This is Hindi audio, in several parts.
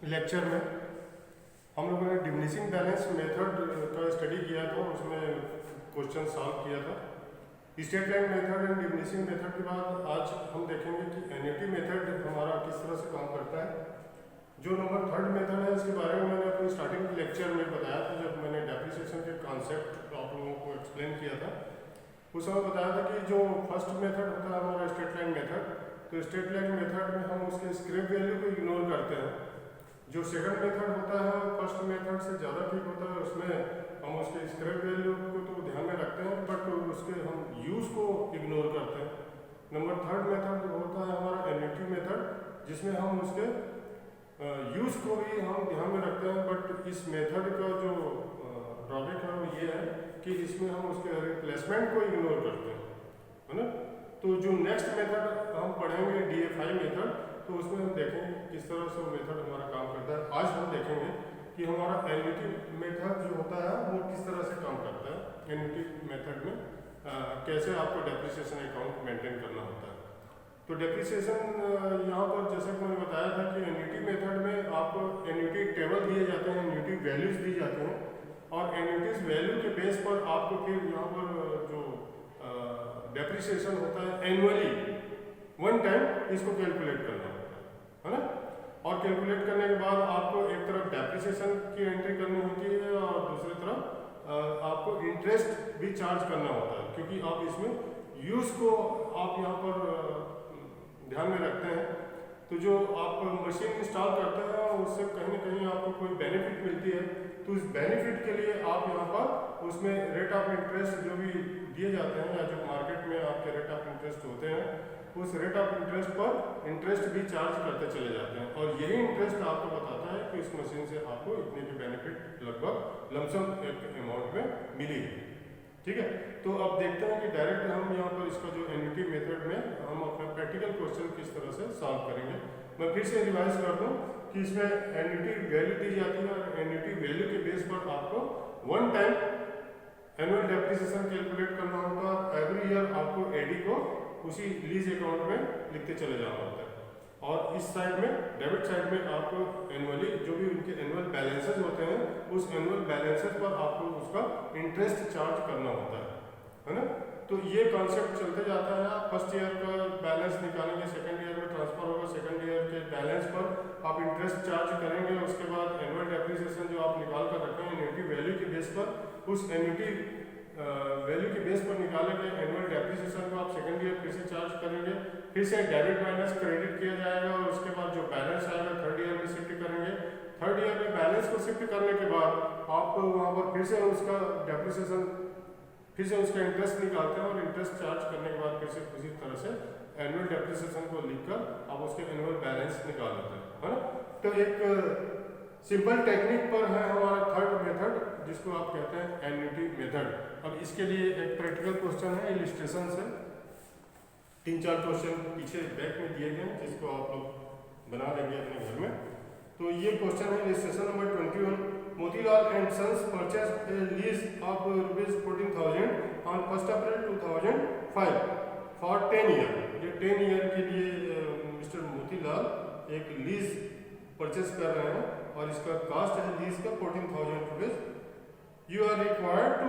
लेक्चर में हम लोगों ने डिमिनिशिंग बैलेंस मेथड का स्टडी किया था, उसमें क्वेश्चन सॉल्व किया था। Straight line method and diminishing method के बाद आज हम देखेंगे कि एन्युटी मेथड हमारा किस तरह से काम करता है। जो नंबर थर्ड मेथड है इसके बारे में मैंने अपनी स्टार्टिंग लेक्चर में बताया था, जब मैंने डेप्रिसिएशन के कॉन्सेप्ट आप लोगों को एक्सप्लेन किया था। उस समय बताया था कि जो फर्स्ट मेथड होता है हमारा स्ट्रेट लाइन मेथड, तो स्ट्रेट लाइन मेथड में हम उसके स्क्रैप वैल्यू को इग्नोर करते हैं। जो सेकंड मेथड होता है फर्स्ट मेथड से ज़्यादा ठीक होता है, उसमें हम उसके स्क्रैप वैल्यू को तो ध्यान में रखते हैं बट उसके हम यूज़ को इग्नोर करते हैं। नंबर थर्ड मेथड होता है हमारा एन्युटी मेथड, जिसमें हम उसके यूज़ को भी हम ध्यान में रखते हैं, बट इस मेथड का जो ड्रॉबैक है वो ये है कि इसमें हम उसके रिप्लेसमेंट को इग्नोर करते हैं, है ना। तो जो नेक्स्ट मेथड हम पढ़ेंगे DFI मेथड, तो उसमें हम देखेंगे किस तरह से वो मेथड हमारा काम करता है। आज हम देखेंगे कि हमारा एन्युटी मेथड जो होता है वो किस तरह से काम करता है। एन्युटी मेथड में कैसे आपको डेप्रिसिएशन अकाउंट मेंटेन करना होता है। तो डेप्रिसिएशन यहाँ पर जैसे कि मैंने बताया था कि एन्युटी मेथड में आपको एन्युटी टेबल दिए जाते हैं, एन्युटी वैल्यूज दी जाते हैं, और एन्युटीज वैल्यू के बेस पर आपको फिर यहाँ पर जो डेप्रिसिएशन होता है एनुअली वन टाइम इसको कैलकुलेट करना होता है ना। और कैलकुलेट करने के बाद आपको एक तरफ डेप्रिसिएशन की एंट्री करनी होती है और दूसरी तरफ आपको इंटरेस्ट भी चार्ज करना होता है, क्योंकि आप इसमें यूज़ को आप यहाँ पर ध्यान में रखते हैं। तो जो आप मशीन इंस्टॉल करते हैं उससे कहीं ना कहीं आपको कोई बेनिफिट मिलती है, तो उस बेनिफिट के लिए आप यहाँ पर उसमें रेट ऑफ इंटरेस्ट जो भी दिए जाते हैं या जो मार्केट में आपके रेट ऑफ इंटरेस्ट होते हैं, उस रेट ऑफ इंटरेस्ट पर इंटरेस्ट भी चार्ज करते चले जाते हैं, और यही इंटरेस्ट आपको बताता है कि इस मशीन से आपको इतने की बेनिफिट लगभग लमसम एक अमाउंट में मिली है। ठीक है, तो अब देखते हैं कि डायरेक्ट हम यहाँ पर इसका जो एन्युटी मेथड में हम अपना प्रैक्टिकल क्वेश्चन किस तरह से सॉल्व करेंगे। मैं फिर से रिवाइज कर दूँ कि इसमें एन्युटी वैल्यू दी जाती है और एन्युटी वैल्यू के बेस पर आपको one time annual depreciation calculate करना होगा। एवरी ईयर आपको एडी को उसी लीज अकाउंट में लिखते चले जाना होता है, और इस साइड में डेबिट साइड में आपको एनुअली जो भी उनके एनुअल बैलेंसेस होते हैं उस एनुअल बैलेंसेस पर आपको उसका इंटरेस्ट चार्ज करना होता है ना। तो ये कॉन्सेप्ट चलते जाता है। आप फर्स्ट ईयर का बैलेंस निकालेंगे, सेकंड ईयर में ट्रांसफर होगा, सेकंड ईयर के बैलेंस पर आप इंटरेस्ट चार्ज करेंगे, उसके बाद एनुअल डेप्रिसिएशन जो आप निकाल कर रखें एन्युटी वैल्यू के बेस पर, उस एन्युटी वैल्यू के बेस पर निकाले गए एनुअल डेप्रिसिएशन को आप सेकंड ईयर फिर से चार्ज करेंगे, फिर से डेबिट माइनस क्रेडिट किया जाएगा, और उसके बाद जो बैलेंस आएगा थर्ड ईयर में शिफ्ट करेंगे। थर्ड ईयर में बैलेंस को शिफ्ट करने के बाद आप वहाँ पर फिर से उसका डेप्रिसिएशन, फिर से उसका इंटरेस्ट निकालते हैं, और इंटरेस्ट चार्ज करने के बाद फिर से उसी तरह से एनुअल डेप्रिसिएशन को लिखकर आप उसके एनुअल बैलेंस निकाल लेते हैं, है ना। तो एक सिंपल टेक्निक पर है हमारा थर्ड मेथड, जिसको आप कहते हैं एन्युटी मेथड। अब इसके लिए एक प्रैक्टिकल क्वेश्चन है, इलिस्ट्रेशन से 3-4 क्वेश्चन पीछे बैक में दिए गए हैं, जिसको आप लोग बना लेंगे अपने घर में। तो ये क्वेश्चन है illustration number 21। Motilal and sons purchase a lease of ₹14,000 on 1 April 2005 for 10 year. ये 10 ईयर के लिए मिस्टर मोतीलाल एक लीज परचेज कर रहे हैं, और इसका कास्ट है लीज का ₹14,000। You are required to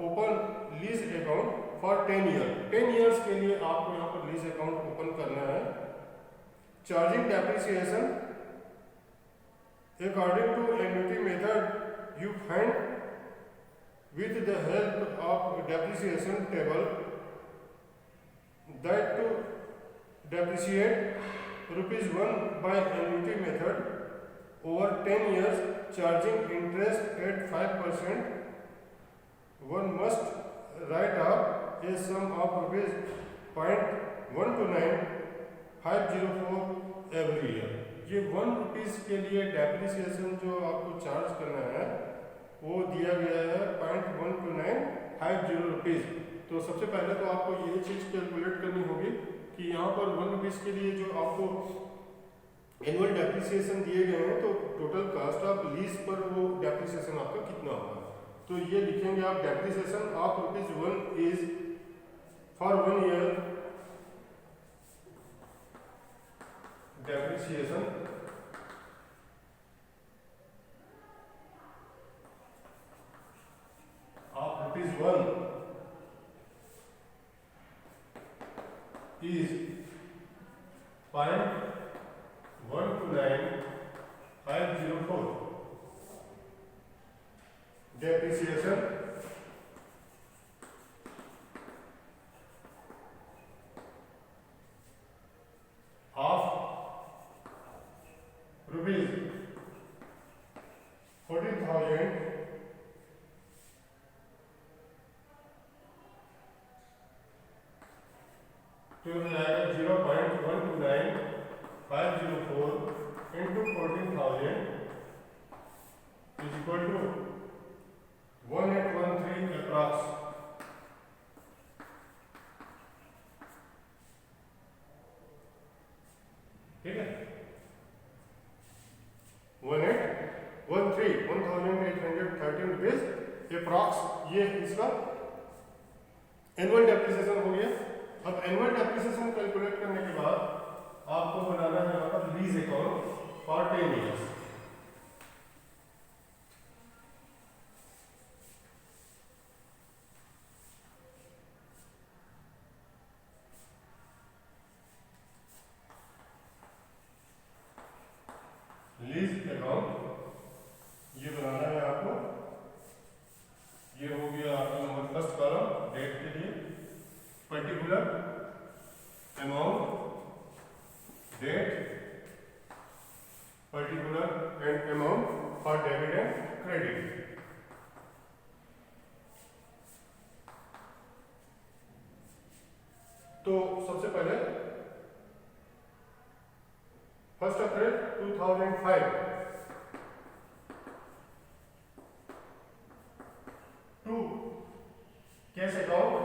open lease account for 10 year. 10 years के लिए आपको यहाँ पर लीज अकाउंट ओपन करना है। Charging depreciation according to annuity method you find with the help of depreciation table that to depreciate ₹1 by annuity method over 10 years charging interest at 5%. One must write off a sum of ₹0.129504 every year. ये ₹1 के लिए डेप्रिसिएशन जो आपको चार्ज करना है वो दिया गया है ₹0.1295। तो सबसे पहले तो आपको ये चीज़ कैलकुलेट करनी होगी कि यहाँ पर ₹1 के लिए जो आपको एनुअल डेप्रिसिएशन दिए गए हैं, तो टोटल कास्ट ऑफ लीज पर वो डेप्रिसिएशन आपका कितना होगा। तो ये लिखेंगे आप depreciation of ₹1 is for 1 year depreciation is 0.129504. Depreciation of rupees 14,000 तो हो जाएगा 0.129504 into 14,000 is equal to 1813 approx. ठीक है, 1813 रुपीज अप्रॉक्स, ये इसका एनुअल डेप्रिसिएशन हो गया। अब एनुअल डेप्रिसिएशन कैलकुलेट करने के बाद आपको बनाना है यहाँ पर lease account for 10 years. Lease account ये बनाना है आपको। ये हो गया आपका नंबर फर्स्ट कॉलम डेट के लिए, particular amount, date, particular and amount for debit and credit. तो सबसे पहले 1 अप्रैल 2005 टू कैश अकाउंट,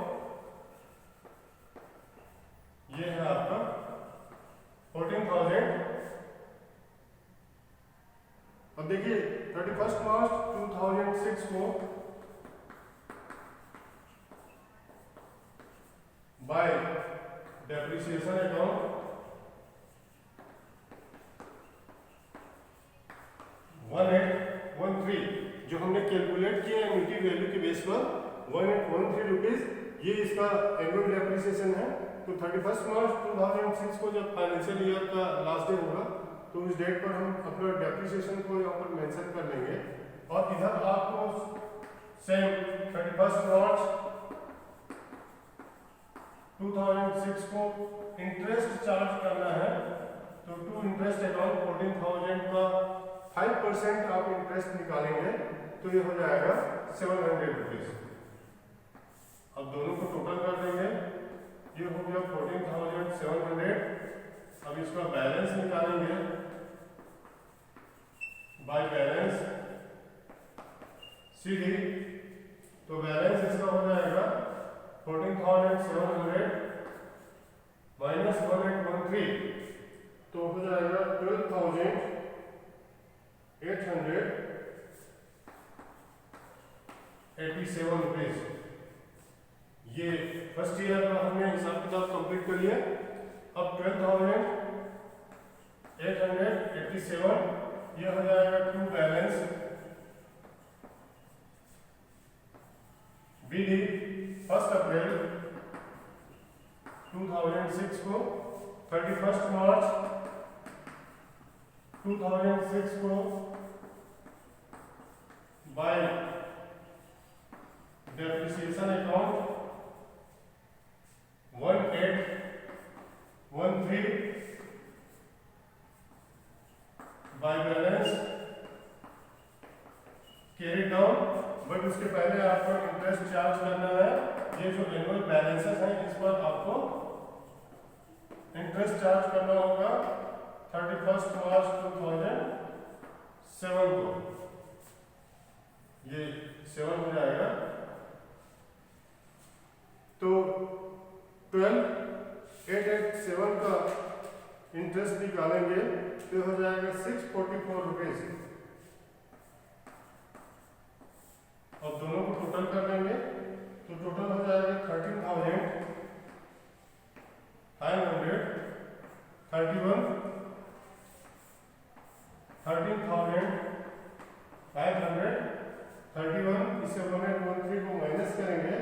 ये है आपका 14,000। अब देखिए 31 मार्च 2006 को बाय डेप्रिसिएशन अकाउंट 1813 जो हमने कैलकुलेट किया एमिटी वैल्यू के बेस पर 1813 रुपीज, ये इसका एनुअल डेप्रिसिएशन है। तो 31 मार्च 2006 को जब फाइनेंशियल ईयर का लास्ट डे होगा तो उस डेट पर हम अपना डेप्रिसिएशन को यहाँ पर मेंशन कर लेंगे। और इधर आपको सेम 31 मार्च 2006 को इंटरेस्ट चार्ज करना है। तो टू इंटरेस्ट अकाउंट 14,000 का 5% आप इंटरेस्ट निकालेंगे तो ये हो जाएगा 700 रुपीज। अब दोनों को टोटल कर देंगे, ये हो गया 14,700। अब इसका बैलेंस निकालेंगे बाय बैलेंस सीधी, तो बैलेंस इसका हो जाएगा 14,700 माइनस 1813, तो हो जाएगा 12,887 रुपीज। ये फर्स्ट ईयर का हमने हिसाब किताब कंप्लीट कर लिया। अब 12,887 ये हो जाएगा टू बैलेंस बीडी 1 अप्रैल 2006 को 31 मार्च 2006 को by depreciation account 1813 by balance carry down. But उसके पहले आपको इंटरेस्ट चार्ज करना है। ये जो एनुअल बैलेंसेस हैं इस पर आपको इंटरेस्ट चार्ज करना होगा 31 मार्च 2007 को। ये 7 हो जाएगा। तो 12,887 का इंटरेस्ट निकालेंगे तो हो जाएगा 644 रुपीज। अब दोनों को टोटल कर देंगे तो टोटल हो जाएगा 13,531 13,531। इससे 1813 को माइनस करेंगे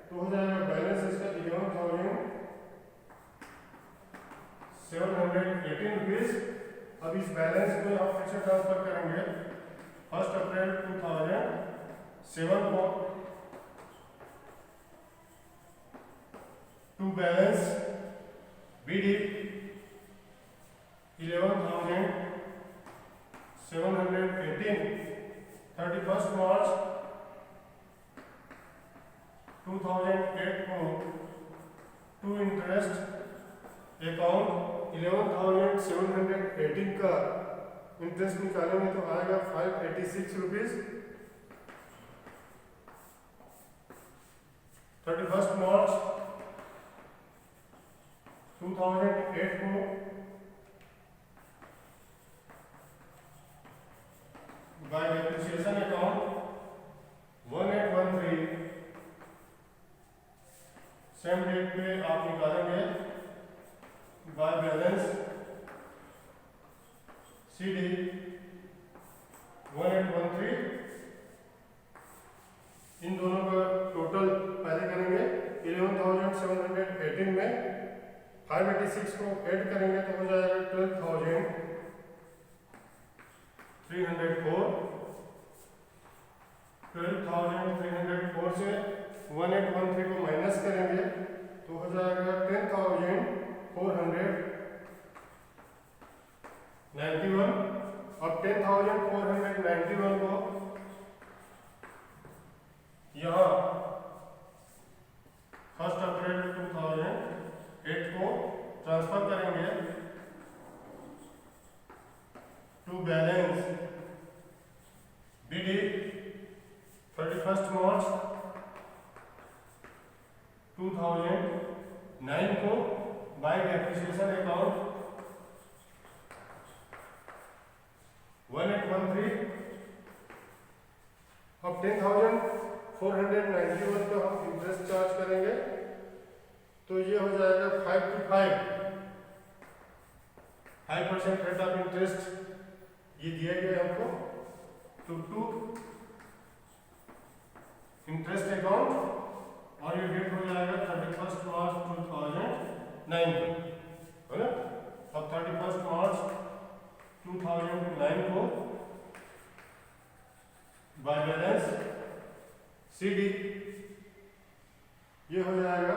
तो हो जाएगा बैलेंस इसका 11,887 718 रुपीज। अब इस बैलेंस को आप फिर से ट्रांसफर करेंगे 1 अप्रैल 2007 को टू बैलेंस BD 11,718 31 मार्च 2008 को टू इंटरेस्ट अकाउंट 11,718 का इंटरेस्ट निकालेंगे तो आएगा 586 रुपीज। 31 मार्च 2008 को by depreciation account 1813 same date पे आप निकालेंगे बाय बैलेंस CD 1813। इन दोनों का टोटल पहले करेंगे 11,718 में 586 को ऐड करेंगे तो हो जाएगा 12,304। 12,304 से 1813 को माइनस करेंगे तो हो जाएगा 10,491। अब 10,491 को यहाँ 1 अप्रैल 2008 को ट्रांसफर करेंगे टू बैलेंस BD 31 मार्च 2009 को बाय डेप्रिसिएशन अकाउंट 1813। अब 10,491 का हम इंटरेस्ट चार्ज करेंगे तो ये हो जाएगा 5% रेट ऑफ इंटरेस्ट ये दिया गया है हमको टू इंटरेस्ट अकाउंट और ये डेट हो जाएगा 31 मार्च 2009 को, है ना। अब 31 मार्च 2009 को बाय बैलेंस CD ये हो जाएगा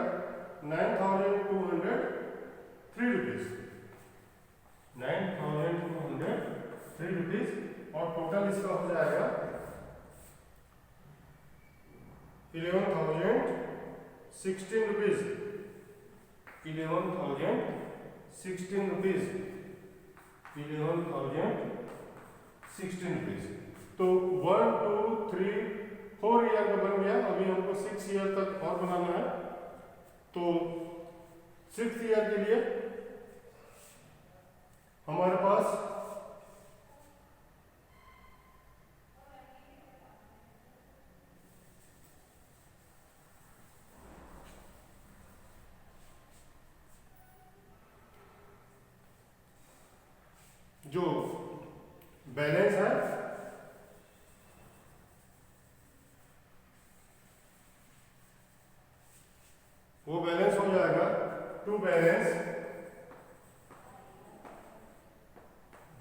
9,203 रुपीज। 9,203 रुपीज और टोटल इसका हो जाएगा 11,016 रुपीज। 11,016 रुपीज। 11,016 रुपीज। तो 1 2 3 4 ईयर का बन गया। अभी हमको 6 ईयर तक और बनाना है तो 6 ईयर के लिए हमारे पास जो बैलेंस है वो बैलेंस हो जाएगा to balance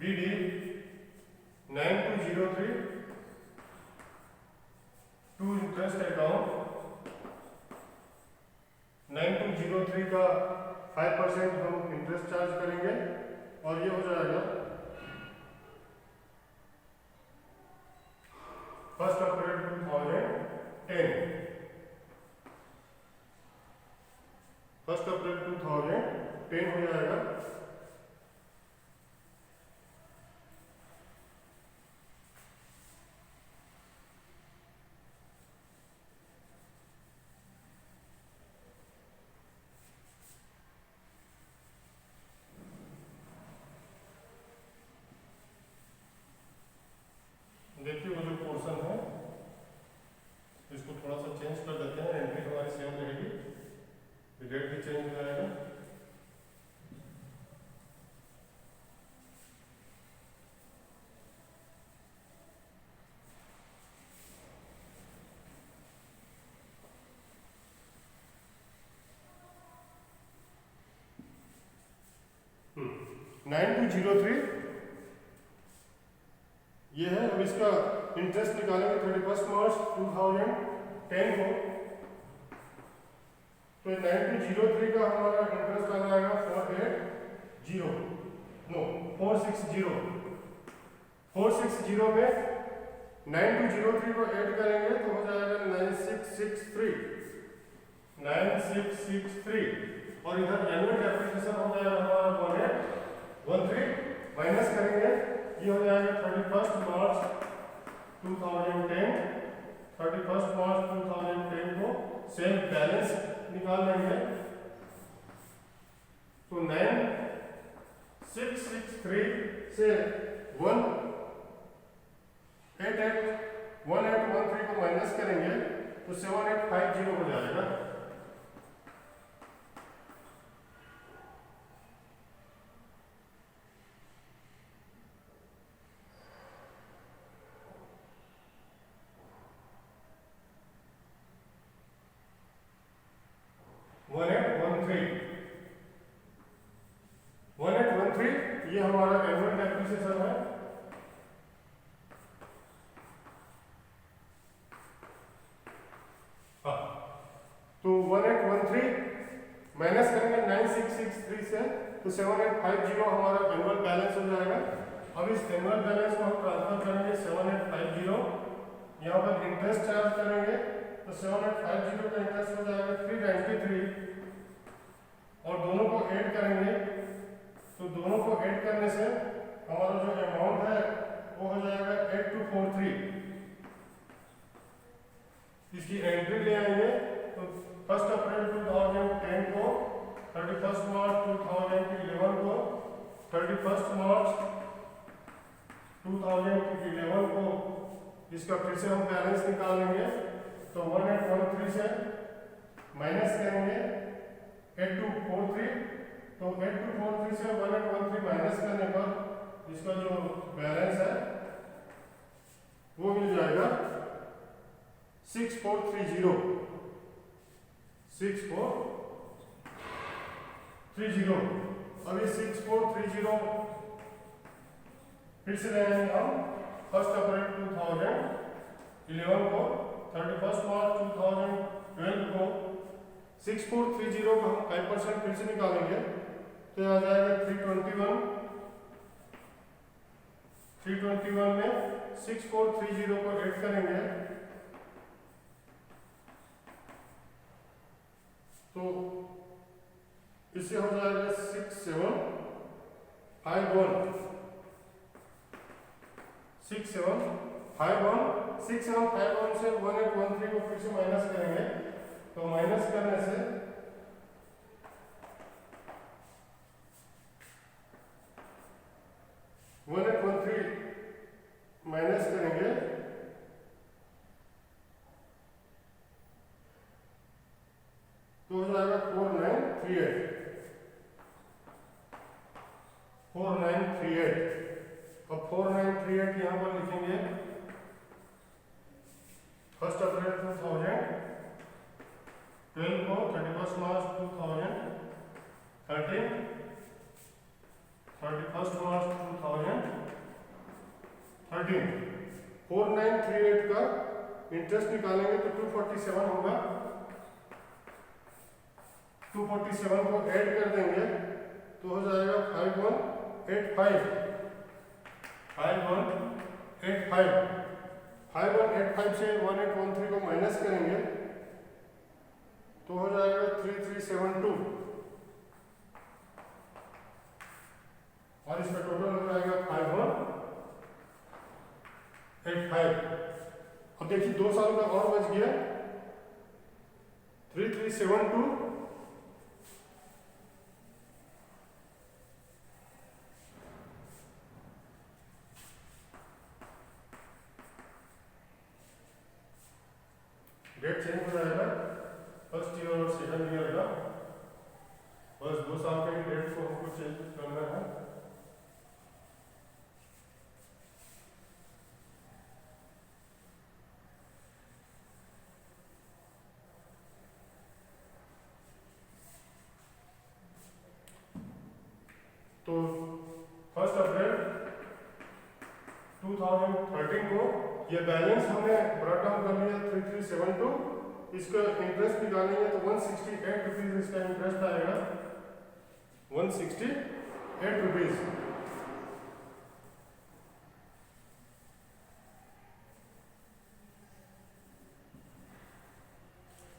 BD 9203 to interest account 9203 का 5% हम इंटरेस्ट चार्ज करेंगे और ये हो जाएगा 1 अप्रैल 2010। 1 अप्रैल 2010 हो जाएगा। देखिए वो जो पोर्शन है इसको थोड़ा सा चेंज कर देते हैं। एंट्री हमारी सेम रहेगी, डेट भी चेंज हो जाएगा। 9203 ये है। अब इसका इंटरेस्ट निकालेंगे 31 मार्च 2010 को, तो 9203 का हमारा इंटरेस्ट आ जाएगा 460 में 9203 को ऐड करेंगे तो हो जाएगा 9663 और इधर एनुअल डेप्रिसिएशन हो जाएगा हमारा 1813 माइनस करेंगे, ये हो जाएगा 31 मार्च 2010 को सेम बैलेंस निकाल लेंगे। तो 9663 से 1813 को माइनस करेंगे तो 7850 हो जाएगा। ये हमारा एनुअल डेप्रिसिएशन है। तो 1813 माइनस करेंगे 9663 से तो 7850 हमारा एनुअल बैलेंस हो जाएगा। अब इस एनुअल बैलेंस को हम ट्रांसफर करेंगे 7850, यहाँ पर इंटरेस्ट चार्ज करेंगे तो 7850 का इंटरेस्ट हो जाएगा 393 और दोनों को ऐड करेंगे तो दोनों को ऐड करने से हमारा जो अमाउंट है वो हो जाएगा 8243। इसकी एंट्री ले आएंगे तो 1 अप्रैल 2010 को, 31 मार्च 2011 को, 31 मार्च 2011 को इसका फिर से हम बैलेंस निकालेंगे तो 1813 से माइनस करेंगे 8243, तो 8243 से 1813 माइनस करने पर इसका जो बैलेंस है वो मिल जाएगा 6430। अब ये 6430 फिर से लेंगे हम 1 अप्रैल 2011 को, 31 मार्च 2012 को 6430 को हम 5% फिर से निकालेंगे तो आ जाएगा 321 में 6430 को ऐड करेंगे तो इससे हो जाएगा 6751 से 1813 को फिर से माइनस करेंगे तो माइनस करने से 1813 माइनस करेंगे तो हो जाएगा 4938। अब 4938 यहाँ पर लिखेंगे 1 अप्रैल 2012 को, 31 मार्च 2013, 31 मार्च 2013 4938 का इंटरेस्ट निकालेंगे तो 247 होगा। 247 को ऐड कर देंगे तो हो जाएगा 5185 से 1813 को माइनस करेंगे तो हो जाएगा 3372 और इसका टोटल हो जाएगा 5185। अब देखिए 2 साल का और बच गया 3372 डेट चेंज हो जाएगा फर्स्ट ईयर और सेकंड ईयर का, बस 2 साल के डेट को हमको चेंज करना है। तो 1 अप्रैल 2013 को ये बैलेंस हमने ब्रॉट डाउन कर लिया 3372। इसका इंटरेस्ट निकालेंगे तो 168 रुपीज इसका इंटरेस्ट आएगा, 168 रुपीज।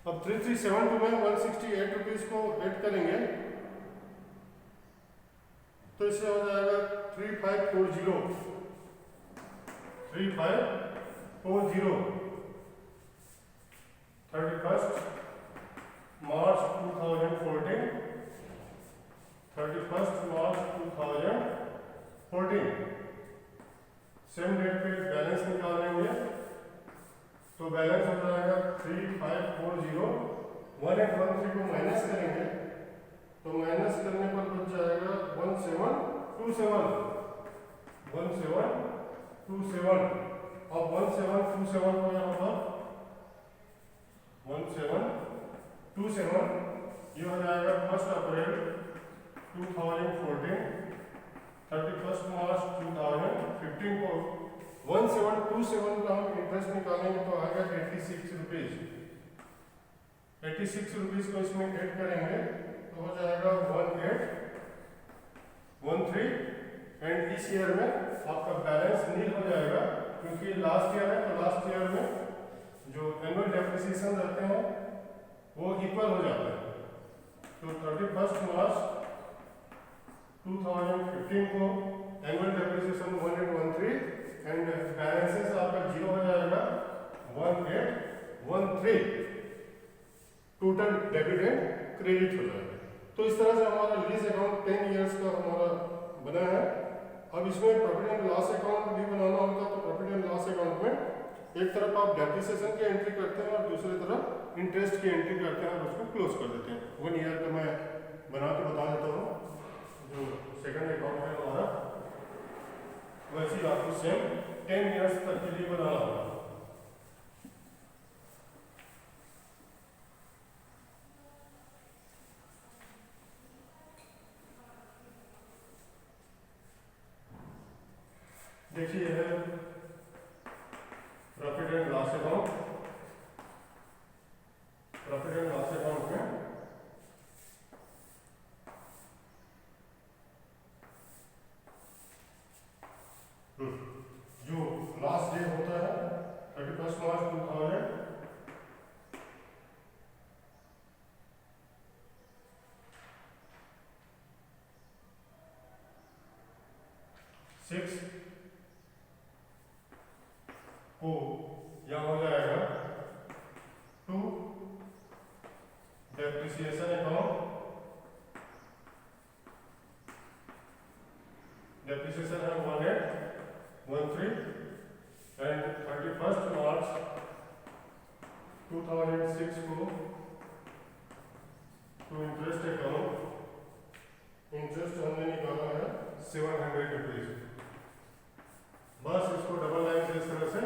अब 3372 में 168 रुपीज को ऐड करेंगे तो इससे हो जाएगा 3540 31 मार्च 2014, 31 मार्च 2014 सेम डेट पे बैलेंस निकालेंगे तो बैलेंस हो जाएगा 3540। 1813 को माइनस करेंगे तो माइनस करने पर बच जाएगा 1727। अब 1727 को यहाँ पर 1727 ये हो जाएगा 1 अप्रैल 2014, 31 मार्च 2015 को 1727 का हम इंटरेस्ट निकालेंगे तो आएगा 86 रुपीज। 86 रुपीज को इसमें ऐड करेंगे तो हो जाएगा 1813 एंड इस ईयर में आपका बैलेंस नील हो जाएगा क्योंकि लास्ट ईयर है तो लास्ट ईयर में जो एनुअल डेप्रिसिएशन रहते हैं वो इक्वल हो जाता है। तो 31 मार्च 2015 को एनुअल डेप्रिसिएशन 1813 एंड बैलेंसेस आपका जीरो हो जाएगा 1813। टोटल डेबिट एंड क्रेडिट हो जाएगा। तो इस तरह से हमारा लीज अकाउंट 10 इयर्स का हमारा बना है। अब इसमें प्रॉफिट एंड लॉस अकाउंट भी बनाना होता है तो प्रॉफिट एंड लॉस अकाउंट में एक तरफ आप डेप्रिसिएशन की एंट्री करते हैं और दूसरी तरफ इंटरेस्ट की एंट्री करते हैं और उसको क्लोज कर देते हैं। 1 ईयर का मैं बना के बता देता हूँ। जो सेकंड अकाउंट है हमारा वैसे ही आपको सेम 10 इयर्स तक के लिए बनाना होगा। देखिए है profit and loss account. Profit and loss account में जो लास्ट डे होता है 31 मार्च 2006 को यह हो जाएगा 2 डेप्रिसिएशन अकाउंट। डेप्रिसिएशन है 1813 एंड 31 मार्च 2006 को टू इंटरेस्ट अकाउंट। इंटरेस्ट हमने निकाला है 700 रुपीज। बस इसको डबल लाइन से इस तरह से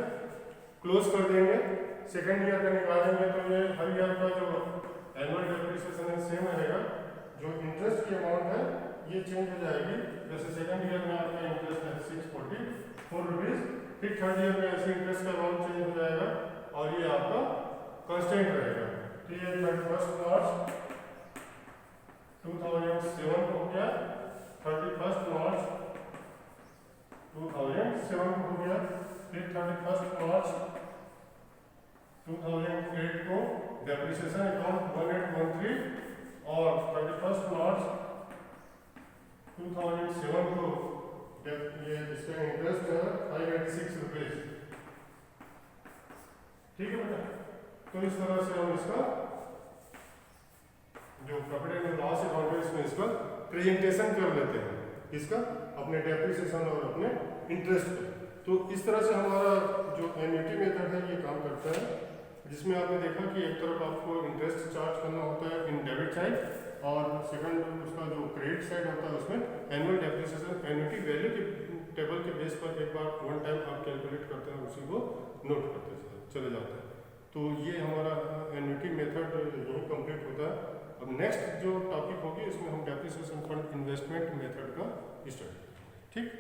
क्लोज कर देंगे। सेकेंड ईयर का निकालेंगे तो ये हर ईयर का जो एनुअल डेप्रिसिएशन है सेम रहेगा। जो इंटरेस्ट की अमाउंट है ये चेंज हो जाएगी। जैसे सेकेंड ईयर में आपका इंटरेस्ट है 644 रुपीज, फिर थर्ड ईयर में ऐसे इंटरेस्ट का अमाउंट चेंज हो जाएगा और ये आपका कांस्टेंट रहेगा। तो ये 31 मार्च 2007 हो गया, 31 मार्च 2007 हो गया, फिर 31 मार्च 2008 को डेप्रिसिएशन अकाउंट 1813 और 31 मार्च 2007 को ये इसका इंटरेस्ट है 586 रुपीज। ठीक है बेटा। तो इस तरह से हम इसका जो प्रॉफिट एंड लॉस अकाउंट है इसमें इसका प्रेजेंटेशन कर लेते हैं, इसका अपने डेप्रिसिएशन और अपने इंटरेस्ट पे। तो इस तरह से हमारा जो एन्युटी मेथड है ये काम करता है, जिसमें आपने देखा कि एक तरफ आपको इंटरेस्ट चार्ज करना होता है इन डेबिट साइड और सेकंड उसका जो क्रेडिट साइड होता है उसमें एनुअल डेप्रिसिएशन एन्युटी वैल्यू के टेबल के बेस पर एक बार वन टाइम आप कैलकुलेट करते हैं, उसी को नोट करते चले जाते हैं। तो ये हमारा एन्युटी मेथड यही कंप्लीट होता है। अब नेक्स्ट जो टॉपिक होगी इसमें हम डेप्रिसिएशन फंड इन्वेस्टमेंट मेथड का स्टडी ठीक।